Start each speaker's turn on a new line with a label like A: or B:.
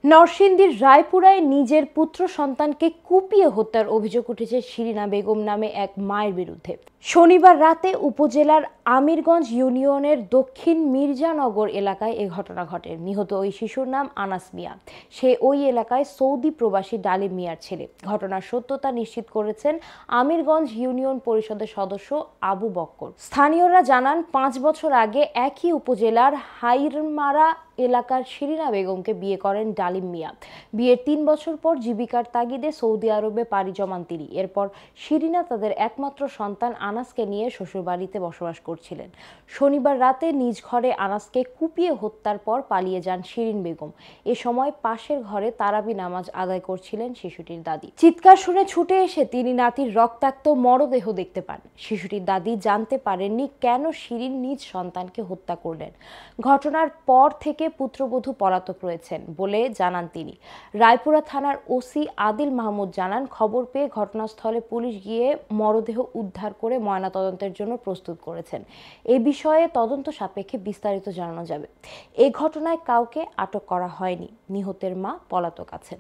A: নরসিংদীর রায়পুরায় নিজের পুত্র সন্তানকে কুপিয়ে হত্যার অভিযোগ উঠেছে শিরিনা বেগম নামে এক মায়ের বিরুদ্ধে। শনিবার রাতে উপজেলার আমিরগঞ্জ ইউনিয়নের দক্ষিণ মির্জানগর এলাকায় এ ঘটনা ঘটে। নিহত ওই শিশুর নাম আনাস মিয়া। সে ওই এলাকায় সৌদি প্রবাসী ডালিম মিয়ার ছেলে। ঘটনার সত্যতা নিশ্চিত করেছেন আমিরগঞ্জ ইউনিয়ন পরিষদের সদস্য আবু বক্কর। স্থানীয়রা জানান, 5 বছর আগে একই উপজেলার হাইরমারা এলাকার শিরিনা বেগমকে বিয়ে করেন ডালিম মিয়া। বিয়ের 3 বছর পর জীবিকার তাগিদে সৌদি আরবে পাড়ি জমান তিনি। এরপর শিরিনা তাদের একমাত্র সন্তান আনাসকে নিয়ে শ্বশুরবাড়িতে বসবাস করছিলেন। শনিবার রাতে নিজ ঘরে আনাসকে কুপিয়ে হত্যার পর পালিয়ে যান শিরিন বেগম। এ সময় পাশের ঘরে তারাবি নামাজ আদায় করছিলেন শিশুটির দাদি। চিৎকার শুনে ছুটে এসে তিনি নাতির রক্তাক্ত মরদেহ দেখতে পান। শিশুটির দাদি জানতে পারেননি কেন শিরিন নিজ সন্তানকে হত্যা করলেন। ঘটনার পর থেকে পুত্রবধূ পলাতক রয়েছেন বলে জানান তিনি। রায়পুরা থানার ওসি আদিল মাহমুদ জানান, খবর পেয়ে ঘটনাস্থলে পুলিশ গিয়ে মরদেহ উদ্ধার করে ময়নাতদন্তের জন্য প্রস্তুত করেছেন। এ বিষয়ে তদন্ত সাপেক্ষে বিস্তারিত জানানো যাবে। এ ঘটনায় কাউকে আটক করা হয়নি। নিহতের মা পলাতক আছেন।